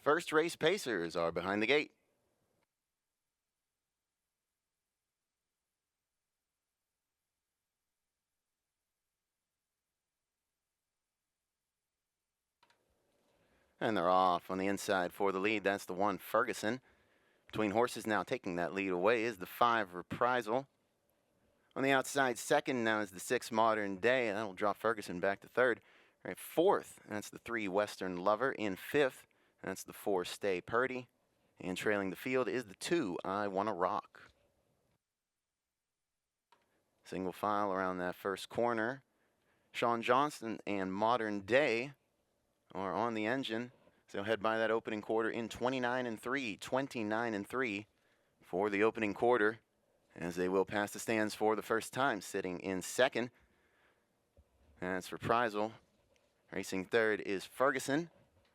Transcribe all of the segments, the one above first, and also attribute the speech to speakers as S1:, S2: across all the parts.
S1: First race pacers are behind the gate. And they're off on the inside for the lead. That's the 1, Ferguson. Between horses now taking that lead away is the 5, Reprisal. On the outside, second now is the 6, Modern Day. That'll drop Ferguson back to third. Right, fourth, that's the 3, Western Lover. In fifth, that's the 4, Stay Purdy. And trailing the field is the 2, I Wanna Rock. Single file around that first corner. Sean Johnston and Modern Day are on the engine. So they'll head by that opening quarter in 29-3. 29-3 for the opening quarter, as they will pass the stands for the first time, sitting in second. That's Reprisal. Racing third is Ferguson,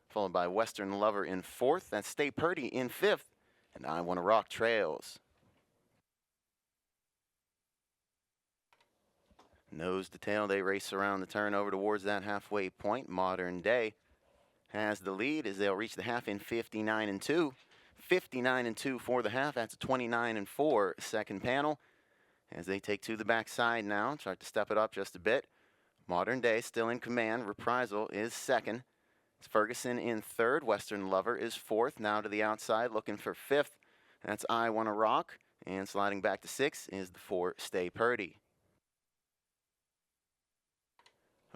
S1: followed by Western Lover in fourth. That's Stay Purdy in fifth, and I Wanna Rock trails. Nose to tail, they race around the turn over towards that halfway point. Modern Day has the lead as they'll reach the half in 59-2. 59-2 for the half. That's a 29-4 second panel. As they take to the backside now, try to step it up just a bit. Modern Day still in command. Reprisal is second. It's Ferguson in third. Western Lover is fourth. Now to the outside, looking for fifth. That's I Wanna Rock. And sliding back to sixth is the 4, Stay Purdy.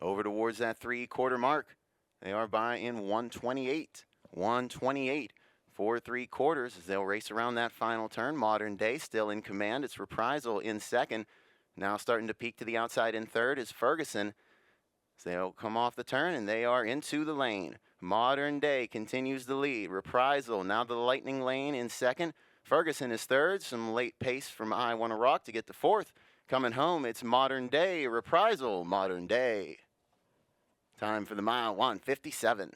S1: Over towards that 3/4 mark. They are by in 128. 128 for 3/4 as they'll race around that final turn. Modern Day still in command. It's Reprisal in second. Now starting to peek to the outside in third is Ferguson. So they'll come off the turn and they are into the lane. Modern Day continues the lead. Reprisal now to the lightning lane in second. Ferguson is third. Some late pace from I Wanna Rock to get to fourth. Coming home, it's Modern Day. Reprisal, Modern Day. Time for the mile, 1:57.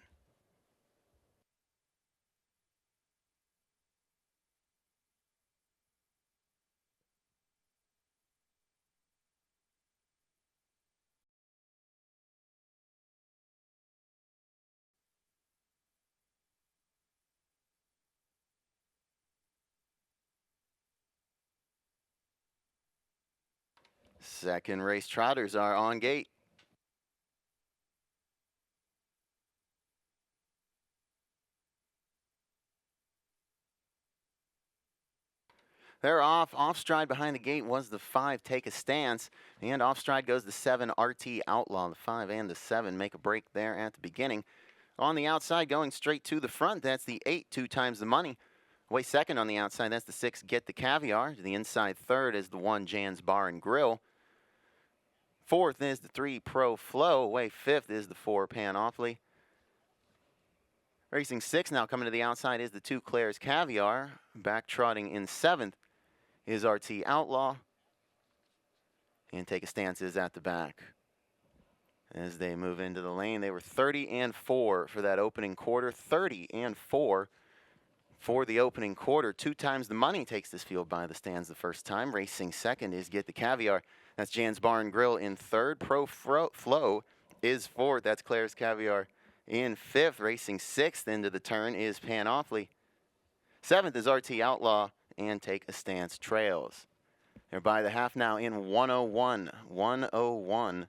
S1: Second race trotters are on gate. They're off. Off stride behind the gate was the 5, Take a Stance. And off stride goes the 7, RT Outlaw. The 5 and the 7 make a break there at the beginning. On the outside, going straight to the front, that's the 8, 2 times the money. Way second on the outside, that's the 6, Get the Caviar. To the inside third is the 1, Jan's Bar and Grill. Fourth is the 3, Pro Flow. Away fifth is the 4, Panoply. Racing sixth now coming to the outside is the 2, Claire's Caviar. Back trotting in seventh is RT Outlaw. And Take a Stance is at the back. As they move into the lane, they were 30-4 for that opening quarter. 30-4 for the opening quarter. 2 times the money takes this field by the stands the first time. Racing second is Get the Caviar. That's Jan's Bar and Grill in third. Pro Flow is fourth. That's Claire's Caviar in fifth. Racing sixth into the turn is Panoply. Seventh is RT Outlaw and Take a Stance trails. They're by the half now in 101. 101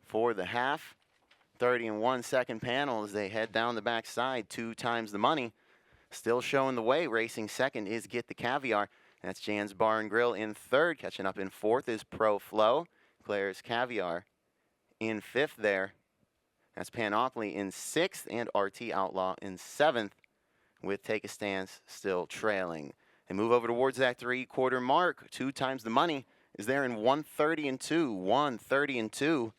S1: for the half. 30-1 second panel as they head down the backside. 2 times the money. Still showing the way. Racing second is Get the Caviar. That's Jan's Bar and Grill in third. Catching up in fourth is Pro Flow. Claire's Caviar in fifth there. That's Panoply in sixth and RT Outlaw in seventh, with Take a Stance still trailing. They move over towards that 3/4 mark. 2 times the money is there in 130-2. 130-2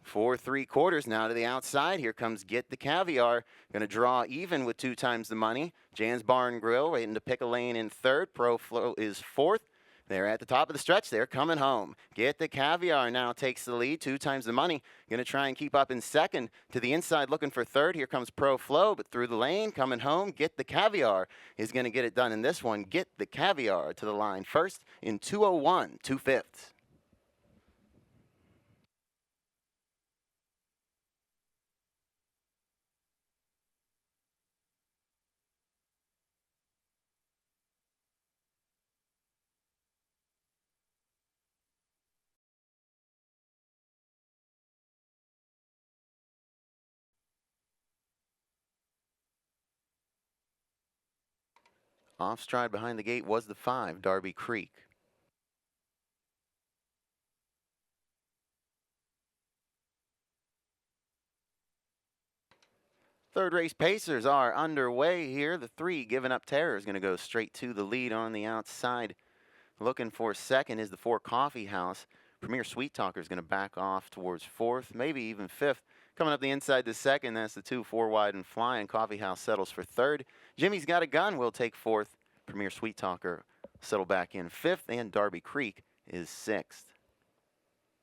S1: for 3/4. Now to the outside. Here comes Get the Caviar. Going to draw even with 2 times the money. Jan's Bar and Grill waiting to pick a lane in third. Pro Flow is fourth. They're at the top of the stretch. They're coming home. Get the Caviar now takes the lead. 2 times the money. Going to try and keep up in second. To the inside looking for third. Here comes Pro Flow, but through the lane, coming home. Get the Caviar is going to get it done in this one. Get the Caviar to the line first in 2:01, 2/5. Off stride behind the gate was the 5, Darby Creek. Third race pacers are underway here. The 3, Giving Up Terror, is going to go straight to the lead on the outside. Looking for second is the 4, Coffee House. Premier Sweet Talker is going to back off towards 4th, maybe even 5th. Coming up the inside to second, that's the 2, 4 Wide and Flying. Coffee House settles for 3rd. Jimmy's Got a Gun will take 4th. Premier Sweet Talker settle back in 5th, and Darby Creek is 6th.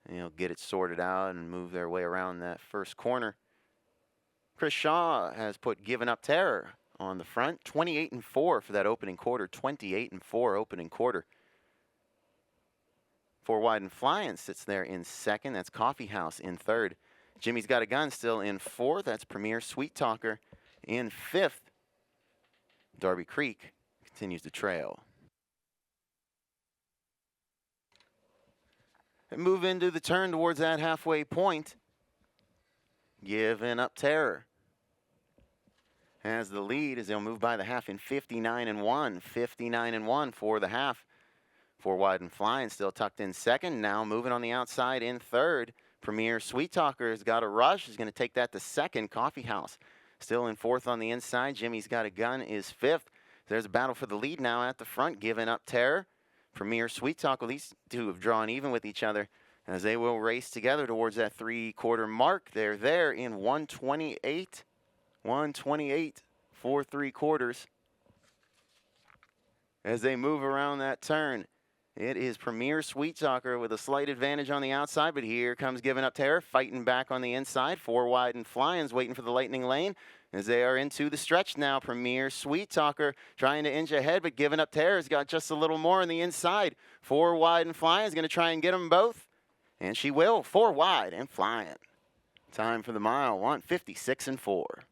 S1: And he'll get it sorted out and move their way around that first corner. Chris Shaw has put Giving Up Terror on the front. 28-4 for that opening quarter. 28-4 opening quarter. 4 Wide and Flying sits there in 2nd. That's Coffee House in 3rd. Jimmy's Got a Gun still in 4th. That's Premier Sweet Talker in 5th. Darby Creek continues to trail. And move into the turn towards that halfway point. Giving Up Terror has the lead as they'll move by the half in 59-1. 59-1 for the half. 4 Wide and Flying still tucked in 2nd. Now moving on the outside in 3rd. Premier Sweet Talker has got a rush. Is going to take that to 2nd. Coffee House still in 4th on the inside. Jimmy's Got a Gun is 5th. There's a battle for the lead now at the front. Giving Up Terror. Premier Sweet Talker. These two have drawn even with each other as they will race together towards that 3/4 mark. They're there in 128. 128 for 3/4. As they move around that turn, it is Premier Sweet Talker with a slight advantage on the outside, but here comes Giving Up Terror, fighting back on the inside. 4 Wide and Flying's waiting for the lightning lane as they are into the stretch now. Premier Sweet Talker trying to inch ahead, but Giving Up Terror's got just a little more on the inside. 4 Wide and Flying's going to try and get them both, and she will. 4 Wide and Flying. Time for the mile, 1:56-4.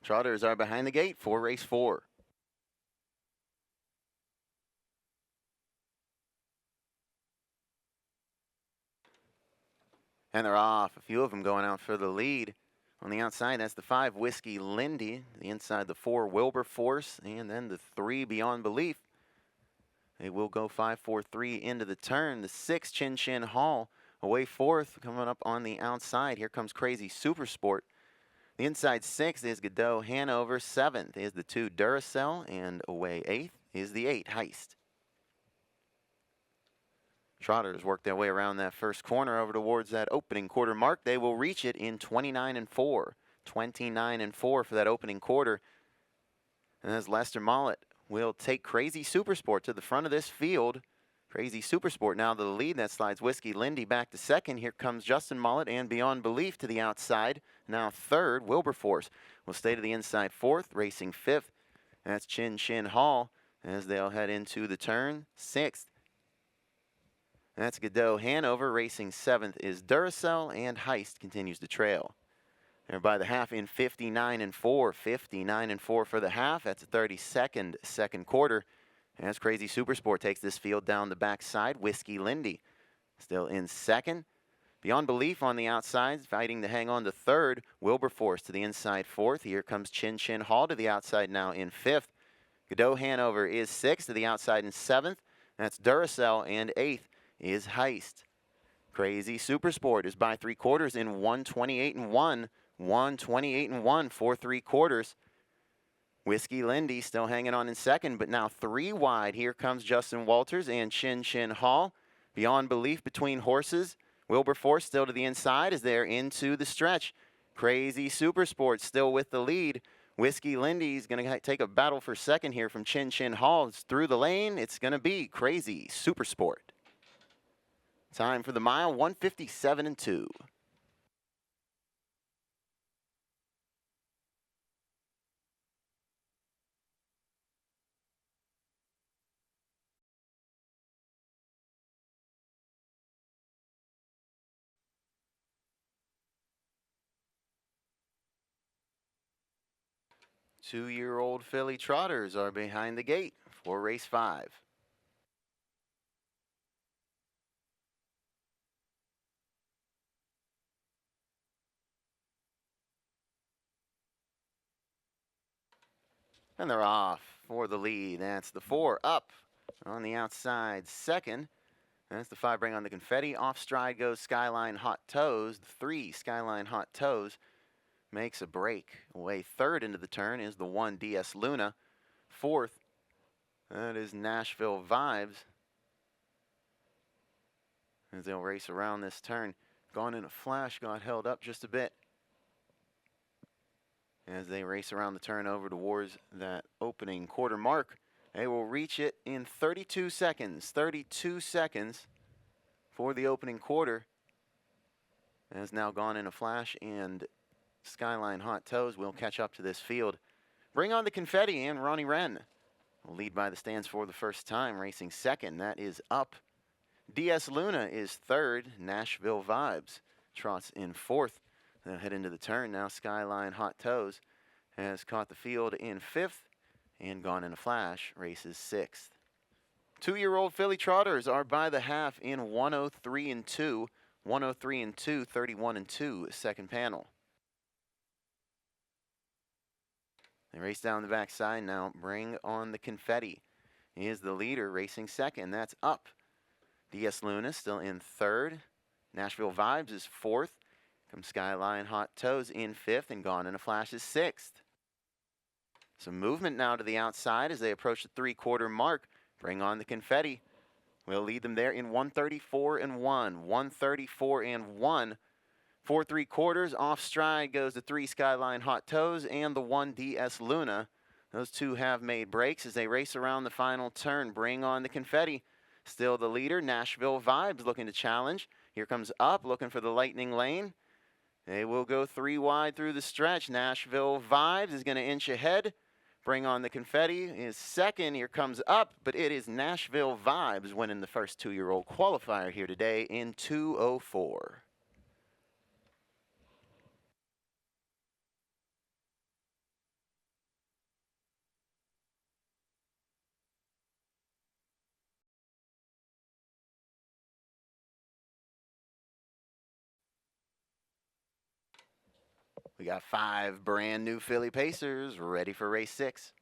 S1: Trotters are behind the gate for race 4. And they're off. A few of them going out for the lead. On the outside, that's the 5, Whiskey Lindy. The inside, the 4, Wilberforce. And then the 3, Beyond Belief. They will go 5-4-3 into the turn. The 6, Chin Chin Hall away 4th. Coming up on the outside, here comes Crazy Super Sport. The inside 6 is Godot Hanover. 7th is the 2, Duracell. And away 8th is the 8, Heist. Trotters work their way around that first corner over towards that opening quarter mark. They will reach it in 29-4. 29-4 for that opening quarter. And as Lester Mollett will take Crazy Super Sport to the front of this field. Crazy Super Sport now to the lead. That slides Whiskey Lindy back to 2nd. Here comes Justin Mollett and Beyond Belief to the outside. Now 3rd, Wilberforce will stay to the inside 4th, racing 5th. That's Chin Chin Hall as they'll head into the turn. 6th. That's Godot Hanover. Racing 7th is Duracell, and Heist continues to trail. They're by the half in 59-4. 59-4 for the half. That's a 32nd second quarter. As Crazy Super Sport takes this field down the backside, Whiskey Lindy still in 2nd. Beyond Belief on the outside, fighting to hang on to 3rd. Wilberforce to the inside 4th. Here comes Chin Chin Hall to the outside now in 5th. Godot Hanover is 6th to the outside in 7th. That's Duracell, and 8th is Heist. Crazy Super Sport is by 3/4 in 128-1. 128-1 for 3/4. Whiskey Lindy still hanging on in 2nd, but now 3 wide. Here comes Justin Walters and Chin Chin Hall. Beyond Belief between horses. Wilberforce still to the inside as they're into the stretch. Crazy Super Sport still with the lead. Whiskey Lindy's going to take a battle for 2nd here from Chin Chin Hall. It's through the lane. It's going to be Crazy Super Sport. Time for the mile, 1:57-2. 2-year-old filly trotters are behind the gate for race 5. And they're off for the lead. That's the 4 up on the outside second. That's the 5 Bring on the Confetti. Off stride goes Skyline Hot Toes. The 3 Skyline Hot Toes makes a break. Away third into the turn is the 1 DS Luna. Fourth, that is Nashville Vibes. As they'll race around this turn. Gone in a flash, got held up just a bit. As they race around the turn over towards that opening quarter mark. They will reach it in 32 seconds. 32 seconds for the opening quarter. Has now gone in a flash, and Skyline Hot Toes will catch up to this field. Bring on the Confetti and Ronnie Wren will lead by the stands for the first time, racing second. That is up. DS Luna is third. Nashville Vibes trots in fourth. They'll head into the turn now. Skyline Hot Toes has caught the field in fifth and gone in a flash, races sixth. 2-year-old filly trotters are by the half in 103 and 2. 103 and 2, 31 and 2, second panel. They race down the backside now. Bring on the Confetti is the leader, racing second. That's up. DS Luna still in third. Nashville Vibes is fourth. Comes Skyline Hot Toes in fifth, and gone in a flash is sixth. Some movement now to the outside as they approach the 3-quarter mark. Bring on the Confetti. We'll lead them there in 134 and 1. 134 and 1. 4 3/4. Off stride goes the 3 Skyline Hot Toes and the 1 DS Luna. Those two have made breaks as they race around the final turn. Bring on the Confetti. Still the leader. Nashville Vibes looking to challenge. Here comes Up looking for the lightning lane. They will go 3 wide through the stretch. Nashville Vibes is going to inch ahead. Bring on the Confetti is second. Here comes Up, but it is Nashville Vibes winning the first 2-year-old qualifier here today in 2:04. We got 5 brand new filly pacers ready for race 6.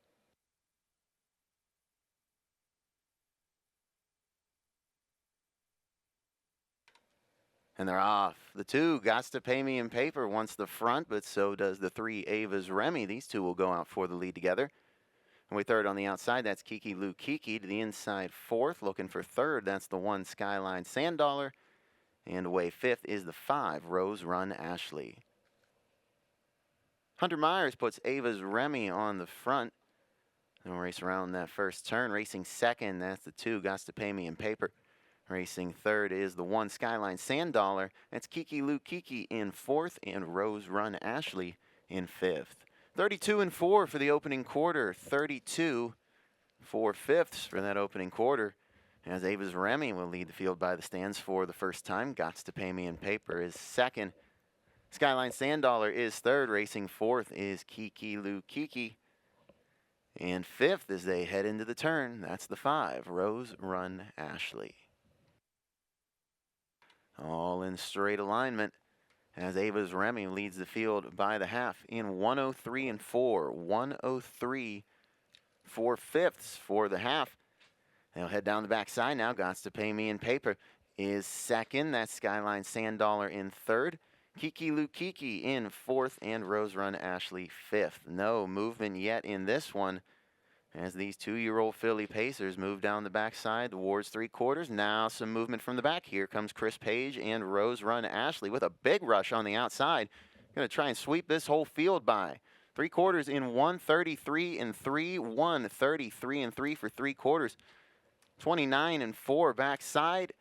S1: And they're off. The 2 Gots to Pay Me in Paper wants the front, but so does the 3 Ava's Remy. These two will go out for the lead together. And we third on the outside, that's Kiki Lou Kiki to the inside fourth. Looking for third, that's the 1 Skyline Sand Dollar. And away fifth is the 5 Rose Run Ashley. Hunter Myers puts Ava's Remy on the front. They'll race around that first turn. Racing second, that's the 2 Gots to Pay Me in Paper. Racing third is the 1 Skyline Sand Dollar. That's Kiki Lou Kiki in fourth and Rose Run Ashley in fifth. 32 and 4 for the opening quarter. 32 4/5 for that opening quarter. As Ava's Remy will lead the field by the stands for the first time. Gots to Pay Me in Paper is second. Skyline Sand Dollar is third. Racing fourth is Kiki Lou Kiki. And fifth as they head into the turn, that's the 5 Rose Run Ashley. All in straight alignment as Ava's Remy leads the field by the half in 103 and 4. 103 4/5 for the half. They'll head down the backside now. Gots to Pay Me in Paper is second. That's Skyline Sand Dollar in third. Kiki Lou Kiki in fourth and Rose Run Ashley fifth. No movement yet in this one as these 2-year-old filly pacers move down the backside towards 3/4. Now some movement from the back. Here comes Chris Page and Rose Run Ashley with a big rush on the outside. Going to try and sweep this whole field by. 3/4 in 133 and 3. 133 and 3 for 3/4. 29 and 4 backside.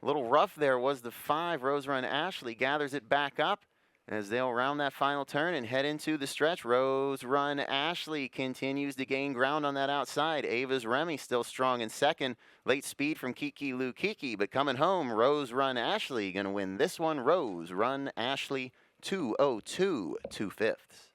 S1: A little rough there was the 5 Rose Run Ashley. Gathers it back up as they'll round that final turn and head into the stretch. Rose Run Ashley continues to gain ground on that outside. Ava's Remy still strong in second. Late speed from Kiki Lou Kiki, but coming home, Rose Run Ashley going to win this one. Rose Run Ashley 2:02 2/5.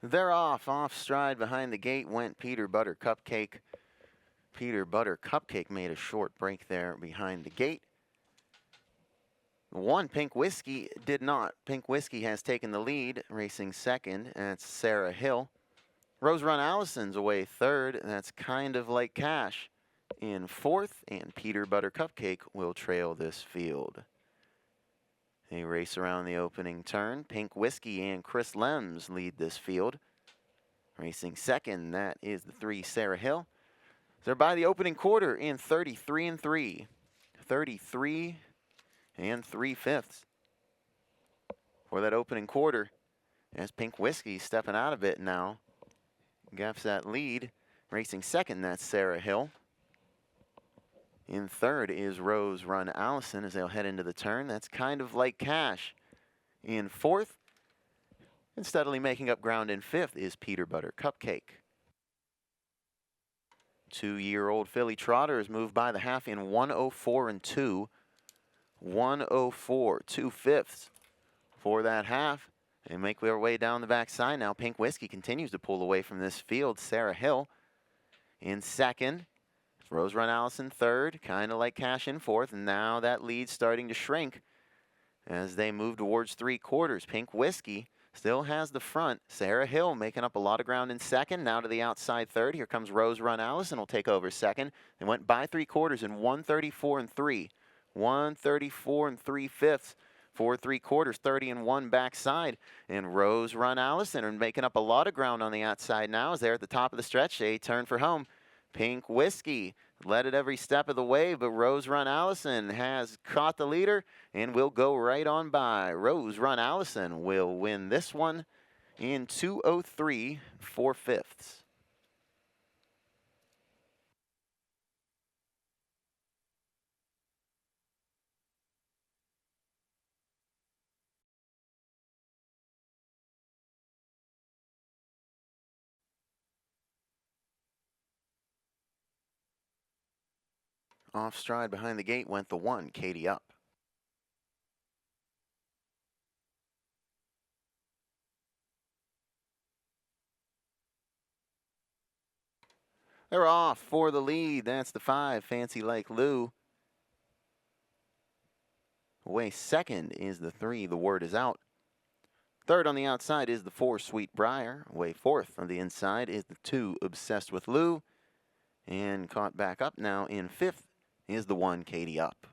S1: They're off stride behind the gate went Peter Butter Cupcake. Peter Butter Cupcake made a short break there behind the gate. One, Pink Whiskey did not. Pink Whiskey has taken the lead, racing second. That's Sarah Hill. Rose Run Allison's away third. That's Kind of Like Cash in fourth, and Peter Butter Cupcake will trail this field. They race around the opening turn. Pink Whiskey and Chris Lems lead this field. Racing second, that is the 3, Sarah Hill. They're by the opening quarter in 33 and 3. 33 and 3/5 for that opening quarter. As Pink Whiskey stepping out a bit now. Gaps that lead. Racing second, that's Sarah Hill. In third is Rose Run Allison as they'll head into the turn. That's Kind of Like Cash. In fourth, and steadily making up ground in fifth is Peter Butter Cupcake. 2-year-old filly trotters move by the half in 104 and 2. 104, 2/5 for that half. They make their way down the backside now. Pink Whiskey continues to pull away from this field. Sarah Hill in second. Rose Run Allison third, Kind of Like Cash in fourth, and now that lead's starting to shrink as they move towards 3/4. Pink Whiskey still has the front. Sarah Hill making up a lot of ground in second, now to the outside third. Here comes Rose Run Allison, will take over second. They went by 3/4 in 134 and 3. 134 and 3/5 for 3/4, 30 and 1 backside. And Rose Run Allison are making up a lot of ground on the outside now as they're at the top of the stretch. They turn for home. Pink Whiskey led it every step of the way, but Rose Run Allison has caught the leader and will go right on by. Rose Run Allison will win this one in 2:03 4/5. Off stride behind the gate went the 1, Katie Up. They're off for the lead. That's the 5, Fancy Like Lou. Away second is the 3, The Word Is Out. Third on the outside is the 4, Sweet Briar. Away fourth on the inside is the 2, Obsessed with Lou. And caught back up now in fifth is the 1, Katie Up.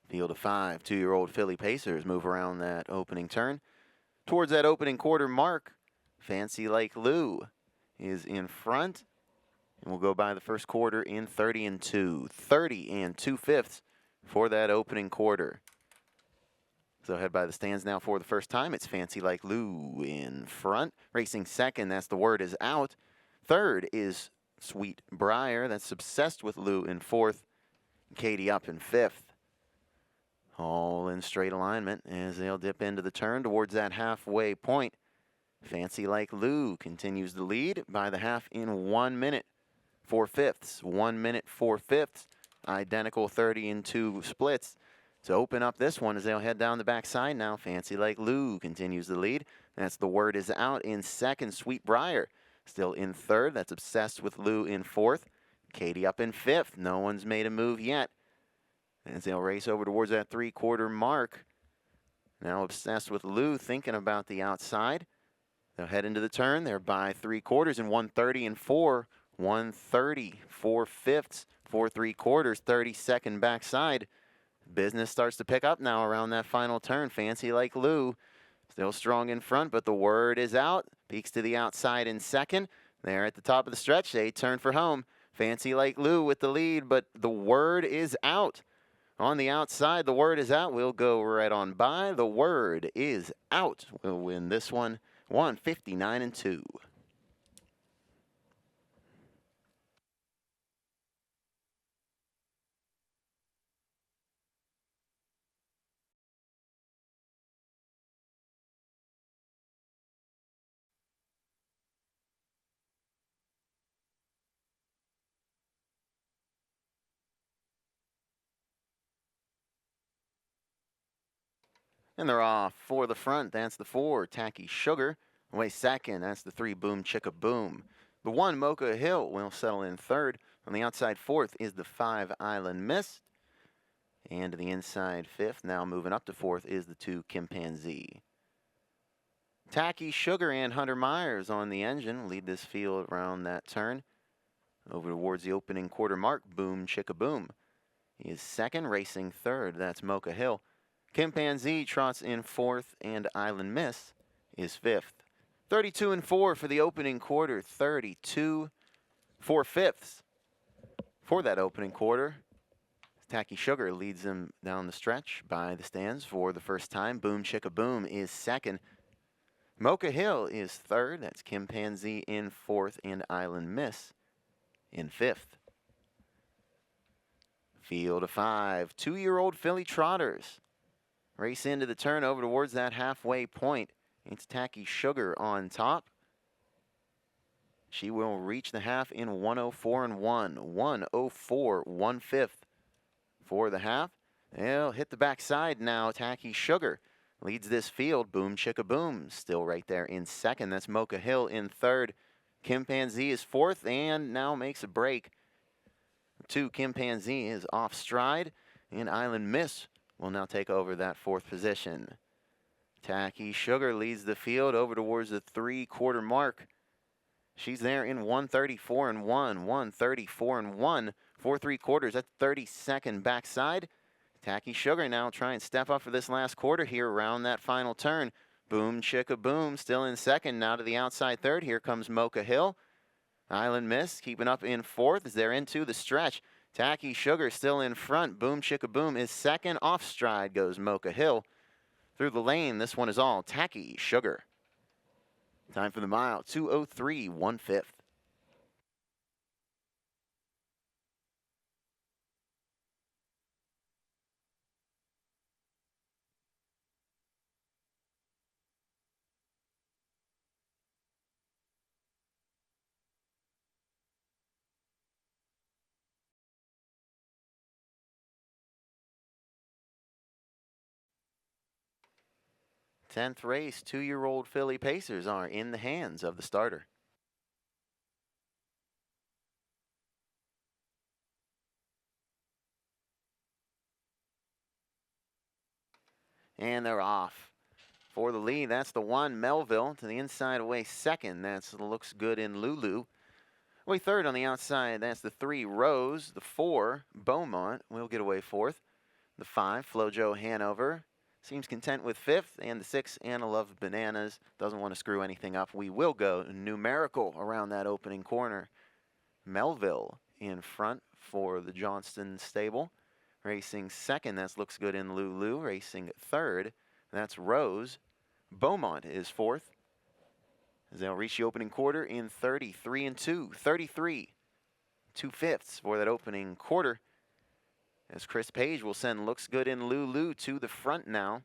S1: Field of 5, 2-year-old filly pacers move around that opening turn. Towards that opening quarter mark, Fancy Like Lou is in front. And we'll go by the first quarter in 30 and 2. 30 and 2/5 for that opening quarter. So head by the stands now for the first time. It's Fancy Like Lou in front. Racing second, that's The Word Is Out. Third is Sweet Briar. That's Obsessed with Lou in fourth. Katie Up in fifth. All in straight alignment as they'll dip into the turn towards that halfway point. Fancy Like Lou continues the lead by the half in 1 minute 4/5. 1 minute 4/5. Identical 30 and 2 splits. To open up this one as they'll head down the backside now. Fancy Like Lou continues the lead. That's The Word Is Out in second. Sweet Briar still in third. That's Obsessed with Lou in fourth. Katie Up in fifth. No one's made a move yet as they'll race over towards that 3/4 mark. Now Obsessed with Lou thinking about the outside. They'll head into the turn. They're by 3/4 in 130 and 4. 130 4/5 for 3/4. 32nd backside. Business starts to pick up now around that final turn. Fancy Like Lou still strong in front, but The Word Is Out. Peeks to the outside in second. They're at the top of the stretch. They turn for home. Fancy Like Lou with the lead, but The Word Is Out. On the outside, The Word Is Out. We'll go right on by. The Word Is Out. We'll win this one 159 and 2. And they're off. For the front, that's the 4, Tacky Sugar. Away second, that's the 3, Boom Chicka Boom. The 1, Mocha Hill, will settle in third. On the outside fourth is the 5, Island Mist. And to the inside fifth, now moving up to fourth, is the 2, Chimpanzee. Tacky Sugar and Hunter Myers on the engine lead this field around that turn. Over towards the opening quarter mark, Boom Chicka Boom is second, racing third. That's Mocha Hill. Chimpanzee trots in fourth, and Island Miss is fifth. 32 and 4 for the opening quarter. 32 4/5 for that opening quarter. Tacky Sugar leads them down the stretch by the stands for the first time. Boom Chicka Boom is second. Mocha Hill is third. That's Chimpanzee in fourth, and Island Miss in fifth. Field of 5, 2-year-old filly trotters race into the turn over towards that halfway point. It's Tacky Sugar on top. She will reach the half in 104 and 1. 104 1/5 for the half. They'll hit the backside now. Tacky Sugar leads this field. Boom Chicka Boom still right there in second. That's Mocha Hill in third. Chimpanzee is fourth and now makes a break. 2, Chimpanzee is off stride, and Island Miss will now take over that fourth position. Tacky Sugar leads the field over towards the 3-quarter mark. She's there in 134 and 1, 134 and 1 for 3/4. That's 32nd backside. Tacky Sugar now try and step up for this last quarter here around that final turn. Boom Chicka Boom still in second. Now to the outside third. Here comes Mocha Hill. Island Miss keeping up in fourth as they're into the stretch. Tacky Sugar still in front. Boom Chicka Boom is second. Off stride goes Mocha Hill. Through the lane, this one is all Tacky Sugar. Time for the mile, 2:03 1/5. Tenth race, 2-year-old filly pacers are in the hands of the starter. And they're off. For the lead, that's the 1, Melville. To the inside away second, that's Looks Good in Lulu. Away third on the outside, that's the 3, Rose. The 4, Beaumont, will get away fourth. The 5, Flojo Hanover, seems content with fifth. And the 6, Anna Love Bananas, doesn't want to screw anything up. We will go numerical around that opening corner. Melville in front for the Johnston stable. Racing second, that Looks Good in Lulu. Racing third, that's Rose. Beaumont is fourth, as they'll reach the opening quarter in 33 and 2. 33 2/5 for that opening quarter, as Chris Page will send Looks Good in Lulu to the front now.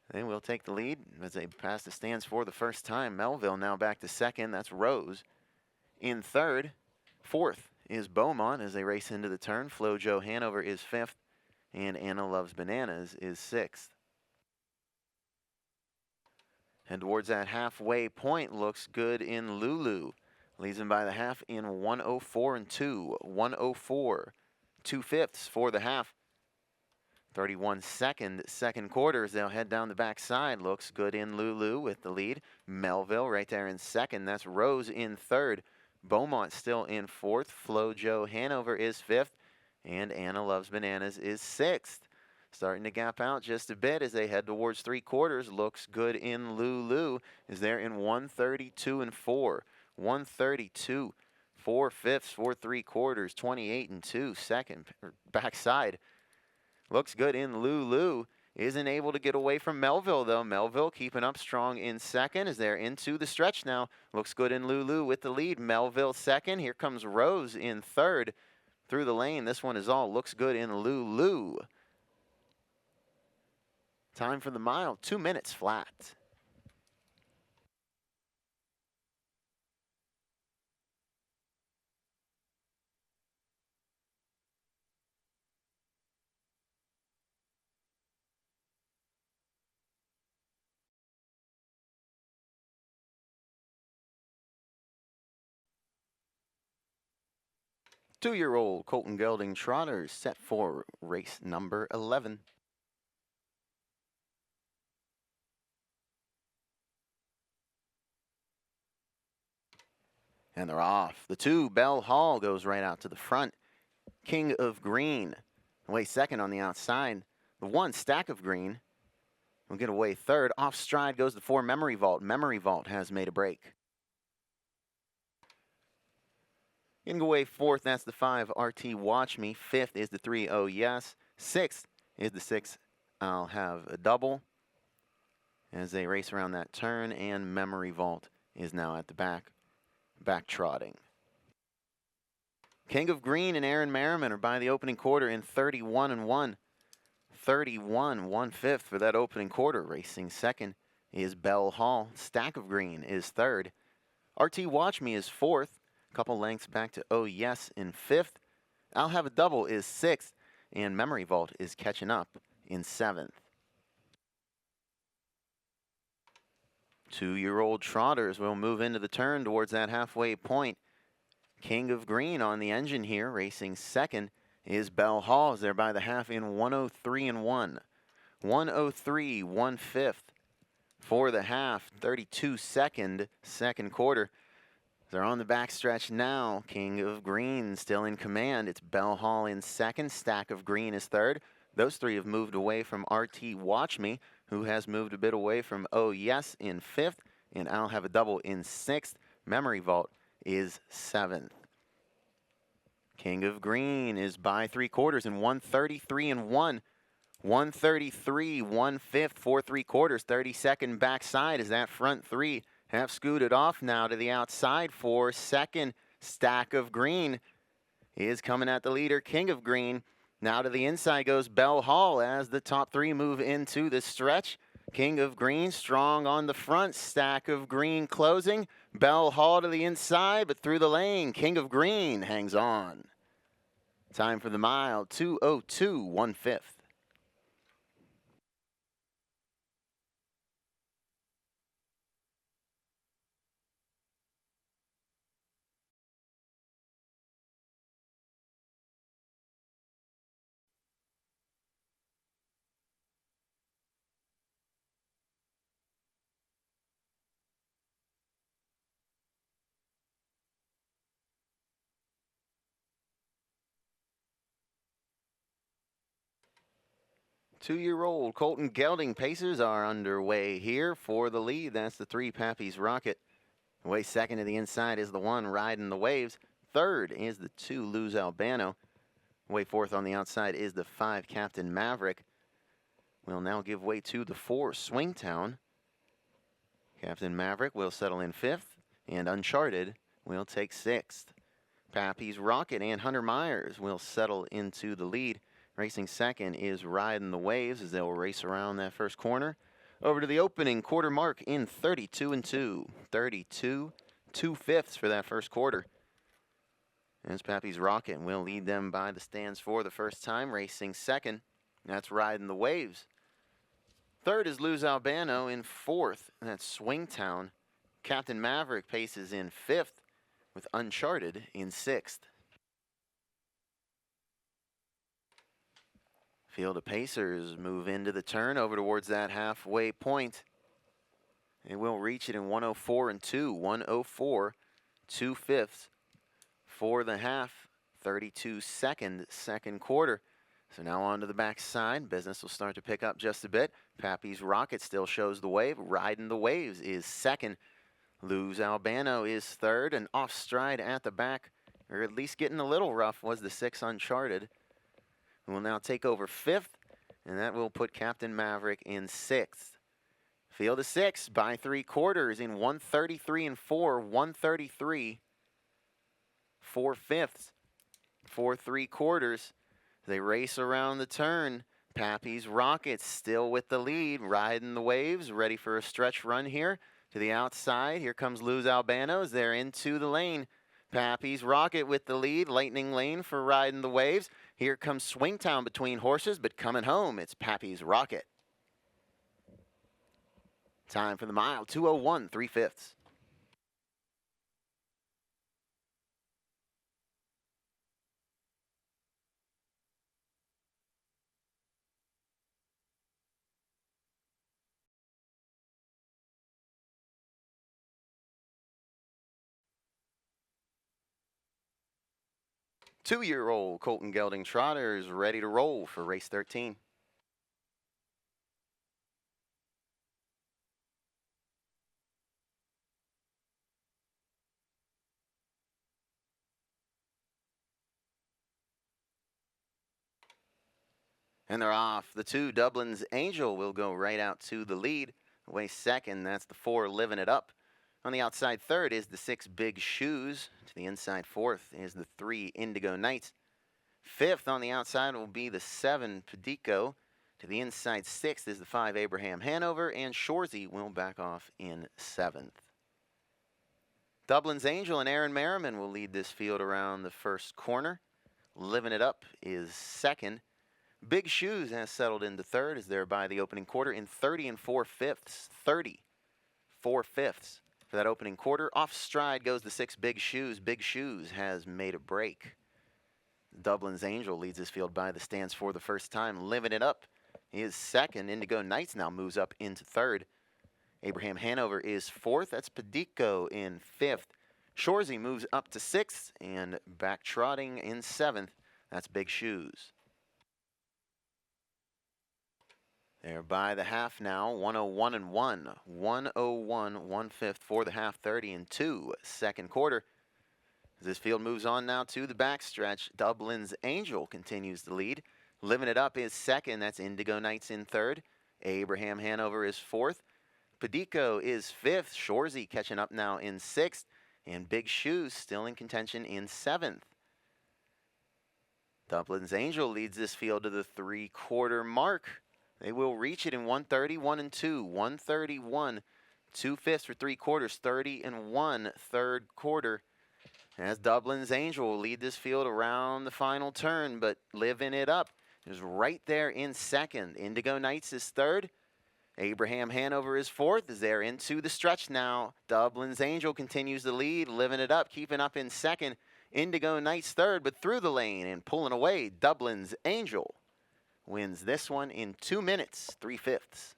S1: They will take the lead as they pass the stands for the first time. Melville now back to second. That's Rose in third. Fourth is Beaumont as they race into the turn. Flojo Hanover is fifth, and Anna Loves Bananas is sixth. And towards that halfway point, Looks Good in Lulu leads them by the half in 104 and 2. 104 2/5 for the half. 31 second quarter as they'll head down the backside. Looks Good in Lulu with the lead. Melville right there in second. That's Rose in third. Beaumont still in fourth. Flojo Hanover is fifth. And Anna Loves Bananas is sixth. Starting to gap out just a bit as they head towards 3/4. Looks Good in Lulu is there in 132 and 4. 132 4/5 for 3/4. 28 and 2 second backside. Looks Good in Lulu isn't able to get away from Melville, though. Melville keeping up strong in second as they're into the stretch now. Looks Good in Lulu with the lead. Melville second. Here comes Rose in third. Through the lane, this one is all Looks Good in Lulu. Time for the mile, 2 minutes flat. 2-year-old Colton Gelding Trotters set for race number 11. And they're off. The 2, Bell Hall, goes right out to the front. King of Green away second on the outside. The 1, Stack of Green, will get away third. Off stride goes the 4, Memory Vault. Memory Vault has made a break. Going to go away fourth, that's the 5, RT Watch Me. Fifth is the 3, Oh Yes. Sixth is the 6, I'll Have a Double. As they race around that turn, and Memory Vault is now at the back trotting. King of Green and Aaron Merriman are by the opening quarter in 31 and 1. 31, 1/5 for that opening quarter. Racing second is Bell Hall. Stack of Green is third. RT Watch Me is fourth. A couple lengths back to Oh Yes in fifth. I'll Have a Double is sixth. And Memory Vault is catching up in seventh. 2-year-old Trotters will move into the turn towards that halfway point. King of Green on the engine here. Racing second is Bell Hall. They're by the half in 103 and 1. 103, 1/5 for the half. 32 second quarter. They're on the backstretch now. King of Green still in command. It's Bell Hall in second. Stack of Green is third. Those 3 have moved away from RT Watch Me, who has moved a bit away from Oh Yes in fifth. And I'll Have a Double in sixth. Memory Vault is seventh. King of Green is by 3/4 in 133 and 1. 133, 1/5 for 3/4. 32nd backside as that front 3 have scooted off now to the outside for second. Stack of Green is coming at the leader, King of Green. Now to the inside goes Bell Hall as the top 3 move into the stretch. King of Green strong on the front. Stack of Green closing. Bell Hall to the inside, but through the lane, King of Green hangs on. Time for the mile, 2:02, 1/5. Two-year-old Colton Gelding Pacers are underway here for the lead. That's the 3, Pappy's Rocket. Away second to the inside is the 1, Riding the Waves. Third is the 2, Luz Albano. Away fourth on the outside is the 5, Captain Maverick. Will now give way to the 4, Swingtown. Captain Maverick will settle in fifth, and Uncharted will take sixth. Pappy's Rocket and Hunter Myers will settle into the lead. Racing second is Riding the Waves as they'll race around that first corner. Over to the opening quarter mark in 32 and 2. 32, 2/5 for that first quarter. As Pappy's Rocket will lead them by the stands for the first time. Racing second, that's Riding the Waves. Third is Luz Albano in fourth. That's Swingtown. Captain Maverick paces in fifth with Uncharted in sixth. Field of Pacers move into the turn over towards that halfway point. They will reach it in 104 and 2. 104, 2/5 for the half. 32 second quarter. So now on to the backside. Business will start to pick up just a bit. Pappy's Rocket still shows the wave. Riding the Waves is second. Luz Albano is third. And off stride at the back, or at least getting a little rough, was the 6, Uncharted. Who will now take over fifth, and that will put Captain Maverick in sixth. Field of 6 by 3/4 in 133 and 4. 133, 4/5 for 3/4. They race around the turn. Pappy's Rocket still with the lead. Riding the Waves, ready for a stretch run here. To the outside, here comes Luz Albano. They're into the lane. Pappy's Rocket with the lead. Lightning Lane for Riding the Waves. Here comes Swingtown between horses, but coming home, it's Pappy's Rocket. Time for the mile, 2:01, 3/5. 2-year-old Colton Gelding trotter is ready to roll for race 13. And they're off. The 2, Dublin's Angel, will go right out to the lead. Away second, that's the 4, Living It Up. On the outside third is the 6, Big Shoes. To the inside fourth is the 3, Indigo Nights. Fifth on the outside will be the 7, Padico. To the inside sixth is the 5, Abraham Hanover, and Shorzy will back off in 7th. Dublin's Angel and Aaron Merriman will lead this field around the first corner. Living It Up is second. Big Shoes has settled into third, is there by the opening quarter in 30 4/5. 30 4/5 for that opening quarter. Off stride goes the 6, Big Shoes. Big Shoes has made a break. Dublin's Angel leads this field by the stands for the first time. Living It Up is second. Indigo Nights now moves up into third. Abraham Hanover is fourth. That's Padico in fifth. Shorzy moves up to sixth, and back trotting in seventh. That's Big Shoes. They're by the half now, 101 and 1. 101, 1/5 for the half, 30 and 2 second quarter. As this field moves on now to the backstretch, Dublin's Angel continues the lead. Living It Up is second. That's Indigo Nights in third. Abraham Hanover is fourth. Padico is fifth. Shorzy catching up now in sixth. And Big Shoes still in contention in seventh. Dublin's Angel leads this field to the 3-quarter mark. They will reach it in 1:31 and 2. 1:31, 2/5 for 3 quarters, 30 and 1 third quarter. As Dublin's Angel will lead this field around the final turn, but Living It Up is right there in second. Indigo Nights is third. Abraham Hanover is fourth as they're into the stretch now. Dublin's Angel continues the lead. Living It Up keeping up in second. Indigo Nights third, but through the lane and pulling away. Dublin's Angel wins this one in 2 minutes, 3/5.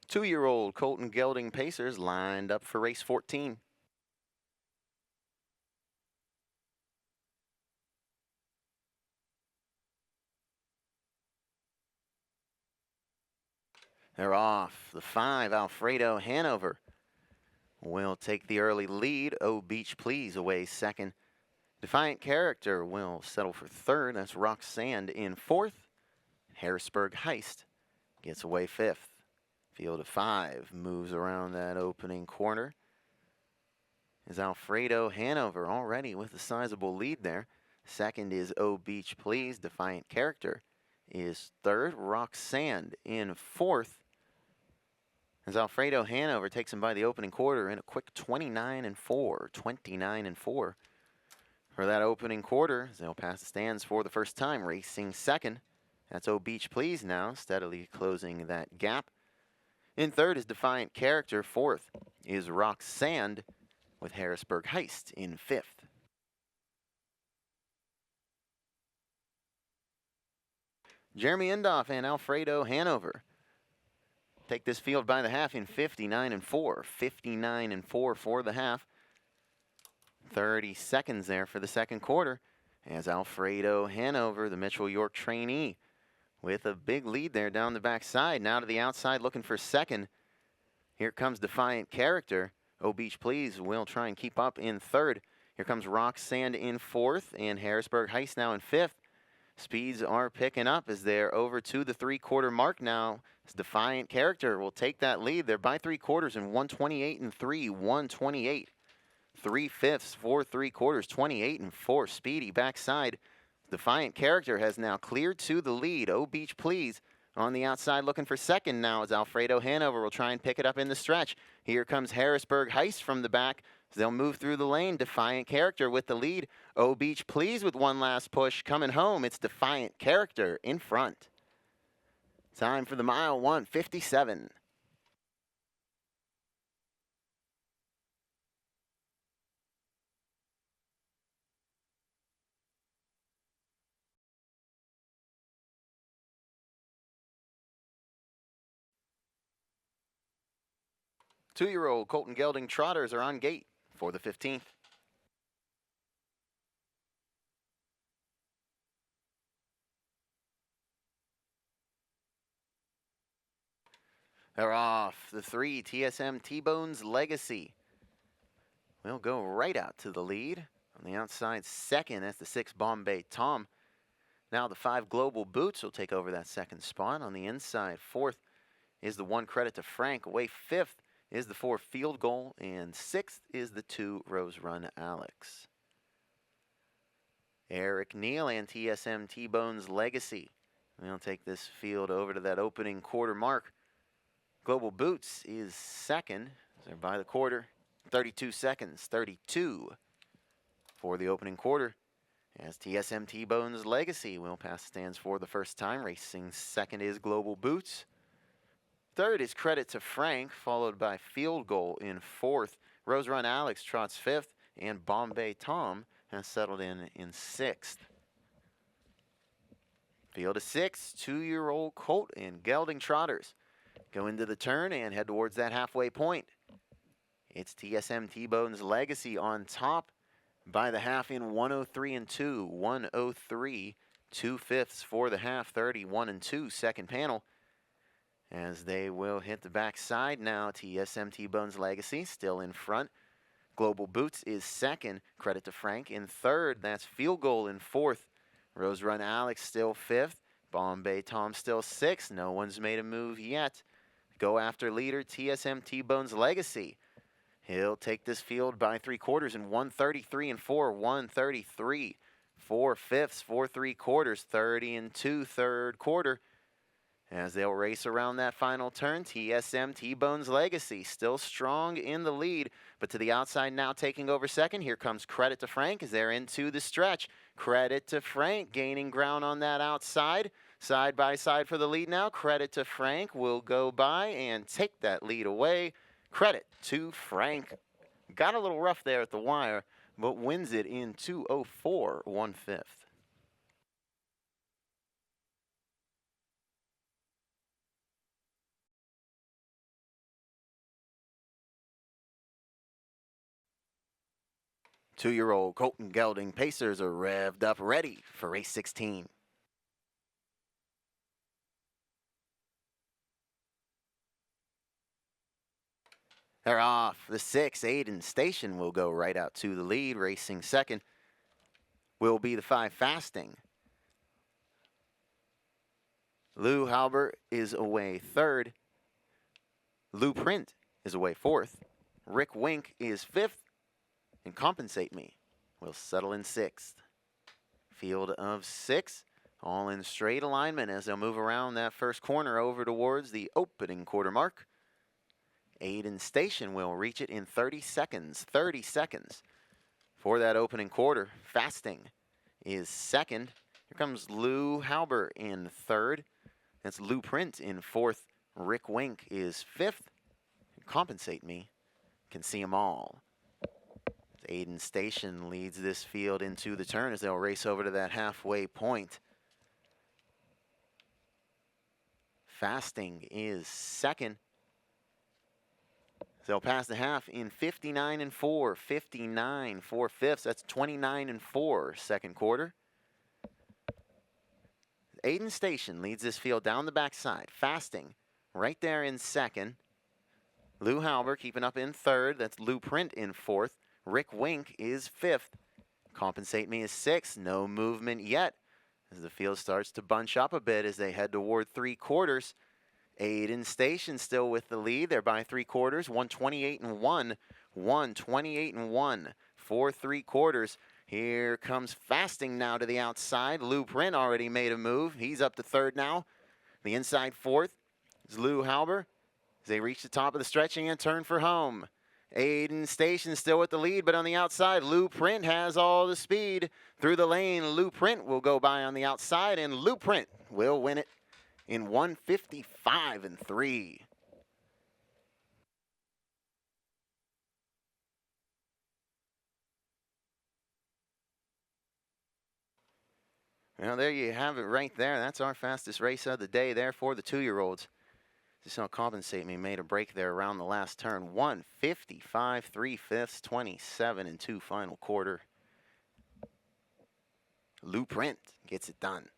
S1: Two-year-old Colton Gelding Pacers lined up for race 14. They're off. The 5, Alfredo Hanover, will take the early lead. Oh Beach Please away second. Defiant Character will settle for third. That's Rock Sand in fourth. Harrisburg Heist gets away fifth. Field of 5 moves around that opening corner. Is Alfredo Hanover already with a sizable lead there. Second is Oh Beach Please. Defiant Character is third. Rock Sand in fourth. As Alfredo Hanover takes him by the opening quarter in a quick 29 and 4. 29 and 4 for that opening quarter. As they'll pass the stands for the first time, racing second. That's Oh Beach Please now, steadily closing that gap. In third is Defiant Character. Fourth is Rock Sand, with Harrisburg Heist in fifth. Jeremy Indoff and Alfredo Hanover take this field by the half in 59 and 4. 59 and 4 for the half. 30 seconds there for the second quarter. As Alfredo Hanover, the Mitchell York trainee, with a big lead there down the backside. Now to the outside looking for second. Here comes Defiant Character. Oh Beach Please will try and keep up in third. Here comes Rock Sand in fourth, and Harrisburg Heist now in fifth. Speeds are picking up as they're over to the 3-quarter mark now. As Defiant Character will take that lead. They're by 3 quarters in 1:28 and 3. 1:28. 3/5 for 3 quarters. 28 and 4. Speedy backside. Defiant Character has now cleared to the lead. Oh Beach Please on the outside looking for second now as Alfredo Hanover will try and pick it up in the stretch. Here comes Harrisburg Heist from the back. They'll move through the lane. Defiant Character with the lead. Oh Beach Please with one last push. Coming home, it's Defiant Character in front. Time for the mile, 1:57. 2-year-old Colton Gelding Trotters are on gate for the 15th. They're off. The 3, TSM T-Bones Legacy will go right out to the lead. On the outside, second, that's the 6, Bombay Tom. Now the 5, Global Boots will take over that second spot. On the inside, fourth is the 1, Credit to Frank. Away fifth is the 4, Field Goal. And sixth is the 2, Rose Run Alex. Eric Neal and TSM T-Bones Legacy. We'll take this field over to that opening quarter mark. Global Boots is second. They're by the quarter. 32 seconds, 32 for the opening quarter. As TSM T-Bones Legacy will pass stands for the first time. Racing second is Global Boots. Third is Credit to Frank, followed by Field Goal in fourth. Rose Run Alex trots fifth, and Bombay Tom has settled in sixth. Field of 6, 2-year-old Colt and Gelding Trotters go into the turn and head towards that halfway point. It's TSM T-Bones Legacy on top by the half in 103 and 2. 103, 2/5 for the half, 31 and 2 second panel. As they will hit the backside now, TSM T-Bones Legacy still in front. Global Boots is second. Credit to Frank in third. That's Field Goal in fourth. Rose Run Alex still fifth. Bombay Tom still sixth. No one's made a move yet. Go after leader TSM T-Bones Legacy. He'll take this field by 3/4 in 133 and 4. 133, 4/5, 4 3/4, 30 and 2 third quarter. As they'll race around that final turn, TSM T-Bones Legacy still strong in the lead, but to the outside now taking over second. Here comes Credit to Frank as they're into the stretch. Credit to Frank gaining ground on that outside. Side by side for the lead now. Credit to Frank will go by and take that lead away. Credit to Frank. Got a little rough there at the wire, but wins it in 2:04 1/5. Two-year-old Colton Gelding Pacers are revved up, ready for race 16. They're off. The 6, Aiden Station will go right out to the lead. Racing second will be the 5, Fasting. Lou Halbert is away third. Lou Print is away fourth. Rick Wink is fifth. And Compensate Me will settle in sixth. Field of 6, all in straight alignment as they'll move around that first corner over towards the opening quarter mark. Aiden Station will reach it in 30 seconds. 30 seconds for that opening quarter. Fasting is second. Here comes Lou Halbert in third. That's Lou Print in fourth. Rick Wink is fifth. Compensate Me can see them all. Aiden Station leads this field into the turn as they'll race over to that halfway point. Fasting is second. They'll pass the half in 59 and 4. 59 4/5. That's 29 and 4 second quarter. Aiden Station leads this field down the backside. Fasting right there in second. Lou Halbert keeping up in third. That's Lou Print in fourth. Rick Wink is fifth. Compensate Me is sixth. No movement yet as the field starts to bunch up a bit as they head toward 3/4. Aiden Station still with the lead. They're by 3/4. 128 and 1. 128 and 1 for 3/4. Here comes Fasting now to the outside. Lou Print already made a move. He's up to third now. The inside fourth is Lou Halbert as they reach the top of the stretching and turn for home. Aiden Station still with the lead, but on the outside, Lou Print has all the speed through the lane. Lou Print will go by on the outside, and Lou Print will win it in 155 and 3. Well, there you have it right there. That's our fastest race of the day there for the 2-year-olds. This will compensate me. Made a break there around the last turn. 155 3/5, 27 and 2 final quarter. Lou Print gets it done.